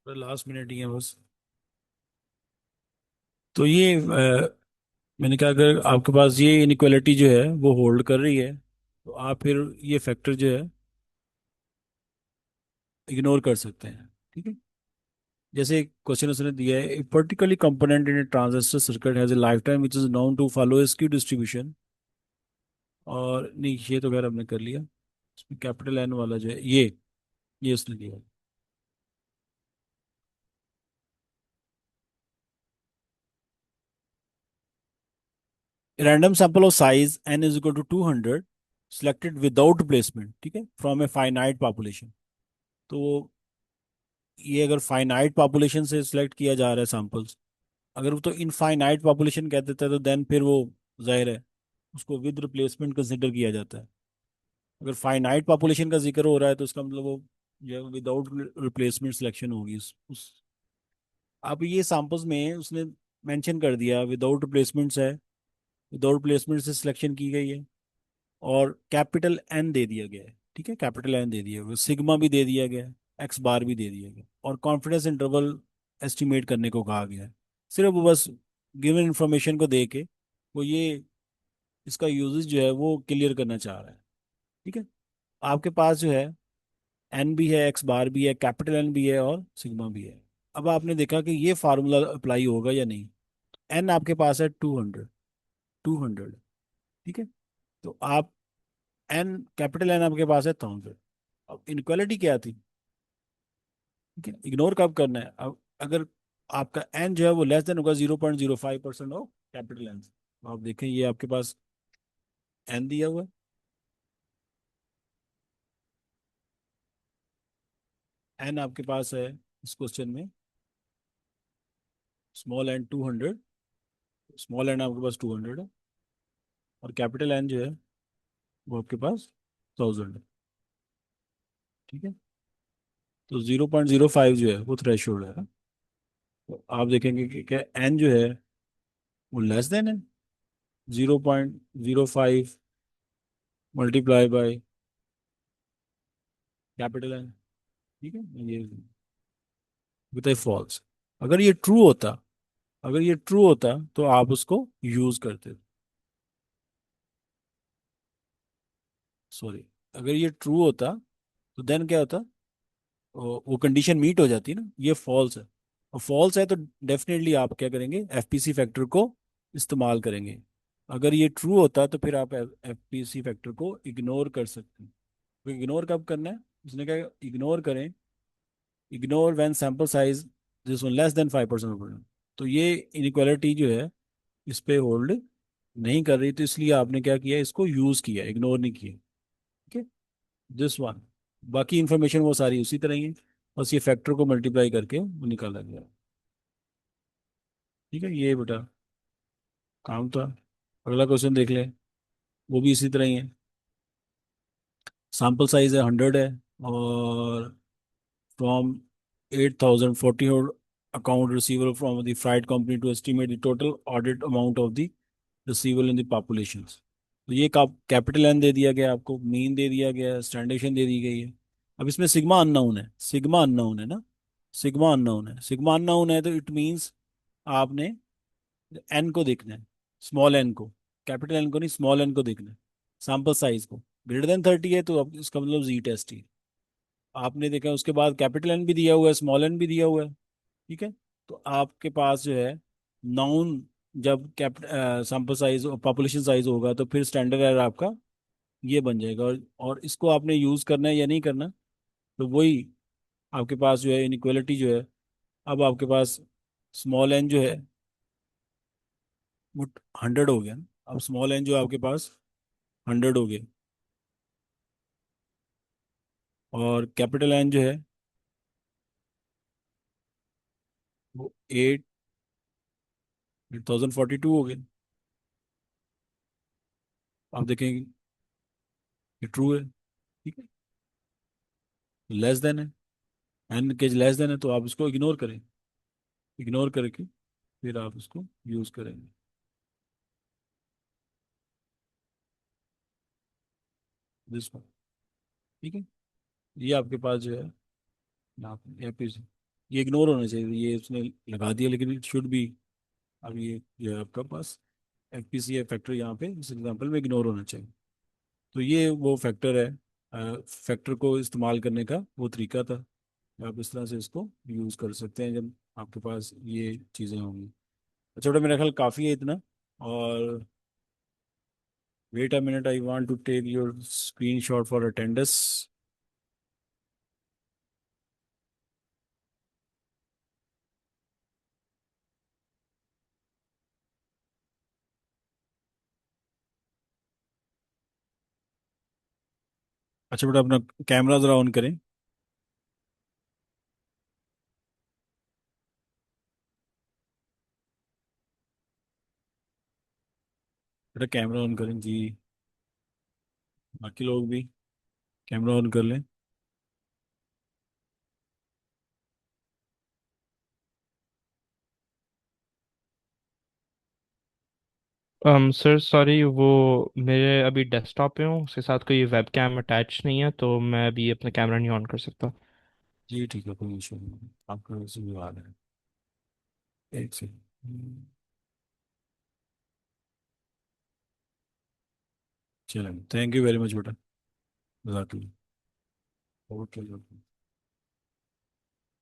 Last minute ही है बस। तो ये मैंने कहा अगर आपके पास ये इनइक्वालिटी जो है वो होल्ड कर रही है तो आप फिर ये फैक्टर जो है इग्नोर कर सकते हैं। ठीक है। जैसे क्वेश्चन उसने दिया है, particularly component in a transistor circuit has a lifetime which is known to follow a skew distribution. और नहीं, ये तो खैर हमने कर लिया। इसमें कैपिटल एन वाला जो है ये उसने दिया। Random sample of size n is equal to 200 selected without placement, ठीक है, फ्रॉम ए फाइनाइट पॉपुलेशन। तो ये अगर फाइनाइट पॉपुलेशन से सिलेक्ट किया जा रहा है सैंपल्स, अगर वो तो इनफाइनाइट पॉपुलेशन कह देता है तो देन फिर वो जाहिर है उसको विद रिप्लेसमेंट कंसिडर किया जाता है। अगर फाइनाइट पॉपुलेशन का जिक्र हो रहा है तो इसका मतलब वो जो विदाउट रिप्लेसमेंट सिलेक्शन होगी उस अब ये सैंपल्स में उसने मेंशन कर दिया विदाउट रिप्लेसमेंट्स है, विदाउट प्लेसमेंट से सिलेक्शन की गई है, और कैपिटल एन दे दिया गया है। ठीक है, कैपिटल एन दे दिया गया, सिग्मा भी दे दिया गया है, एक्स बार भी दे दिया गया, और कॉन्फिडेंस इंटरवल एस्टिमेट करने को कहा गया है। सिर्फ वो बस गिवन इंफॉर्मेशन को दे के वो ये इसका यूजेस जो है वो क्लियर करना चाह रहा है। ठीक है। आपके पास जो है एन भी है, एक्स बार भी है, कैपिटल एन भी है, और सिग्मा भी है। अब आपने देखा कि ये फार्मूला अप्लाई होगा या नहीं। एन आपके पास है 200, 200। ठीक है। तो आप एन कैपिटल एन आपके पास है 1000। अब इनक्वालिटी क्या थी? ठीक है, इग्नोर कब करना है? अब अगर आपका एन जो है वो लेस देन होगा 0.05% ऑफ कैपिटल एन। आप देखें ये आपके पास एन दिया हुआ है, एन आपके पास है इस क्वेश्चन में स्मॉल एन 200, स्मॉल एन आपके पास 200 है, और कैपिटल एन जो है वो आपके पास 1000 है। ठीक है। तो 0.05 जो है वो थ्रेशोल्ड है। तो आप देखेंगे कि क्या एन जो है वो लेस देन है 0.05 मल्टीप्लाई बाय कैपिटल एन। ठीक है, ये विद फॉल्स। अगर ये ट्रू होता, अगर ये ट्रू होता तो आप उसको यूज करते। सॉरी, अगर ये ट्रू होता तो देन क्या होता? वो कंडीशन मीट हो जाती ना, ये फॉल्स है। और फॉल्स है तो डेफिनेटली आप क्या करेंगे, एफपीसी फैक्टर को इस्तेमाल करेंगे। अगर ये ट्रू होता तो फिर आप एफपीसी फैक्टर को इग्नोर कर सकते हैं। तो इग्नोर कब करना है? उसने कहा इग्नोर करें, ignore when sample size this one less than 5%। तो ये इनइक्वालिटी जो है इस पे होल्ड नहीं कर रही, तो इसलिए आपने क्या किया, इसको यूज किया, इग्नोर नहीं किया। ठीक है, दिस वन। बाकी इंफॉर्मेशन वो सारी उसी तरह ही है, बस ये फैक्टर को मल्टीप्लाई करके वो निकाला गया। ठीक है, ये बेटा काम था। अगला क्वेश्चन देख ले, वो भी इसी तरह ही है। सैम्पल साइज है 100 है, और from 8040 account receivable from the freight company to estimate the total audit amount of the receivable in the population. तो ये कैपिटल एन दे दिया गया आपको, मीन दे दिया गया, स्टैंडर्डेशन दे दी गई है। अब इसमें सिग्मा अननोन है, सिग्मा अननोन है ना, सिग्मा अननोन है, सिग्मा अननोन है तो इट मींस आपने एन को देखना है, स्मॉल एन को, कैपिटल एन को नहीं, स्मॉल एन को देखना है। सैंपल साइज को ग्रेटर देन 30 है तो अब इसका मतलब जी टेस्ट ही। आपने देखा उसके बाद कैपिटल एन भी दिया हुआ है, स्मॉल एन भी दिया हुआ है। ठीक है। तो आपके पास जो है नाउन, जब कैप सैंपल साइज और पॉपुलेशन साइज होगा तो फिर स्टैंडर्ड एरर आपका ये बन जाएगा, और इसको आपने यूज करना है या नहीं करना। तो वही आपके पास जो है इनइक्वालिटी जो है, अब आपके पास स्मॉल एन जो है वो 100 हो गया ना। अब स्मॉल एन जो है आपके पास 100 हो गया, और कैपिटल एन जो है वो 8042 हो गया। आप देखेंगे ये ट्रू है। ठीक है, लेस देन है, एन के लेस देन है तो आप इसको इग्नोर करें, इग्नोर करके फिर आप इसको यूज करेंगे। This one. ठीक है, ये आपके पास जो है यहाँ पे एपीसी। ये इग्नोर होना चाहिए, ये उसने लगा दिया, लेकिन इट शुड बी। अब ये है आपका पास एफपीसीए फैक्टर, यहाँ पे इस एग्जांपल में इग्नोर होना चाहिए। तो ये वो फैक्टर है, फैक्टर को इस्तेमाल करने का वो तरीका था। आप इस तरह से इसको यूज़ कर सकते हैं जब आपके पास ये चीज़ें होंगी। अच्छा बेटा, मेरा ख्याल काफ़ी है इतना। और wait a minute, I want to take your screen shot for attendance. अच्छा बेटा, अपना कैमरा ज़रा ऑन करें। बेटा कैमरा ऑन करें जी। बाकी लोग भी कैमरा ऑन कर लें। सर सॉरी, वो मेरे अभी डेस्कटॉप पे हूँ, उसके साथ कोई वेब कैम अटैच नहीं है, तो मैं अभी अपना कैमरा नहीं ऑन कर सकता। जी ठीक है, कोई इशू नहीं, आपका वैसे भी आ रहा है। एक सेकंड। चलें, थैंक यू वेरी मच बेटा। जज़ाकल्लाह। ओके।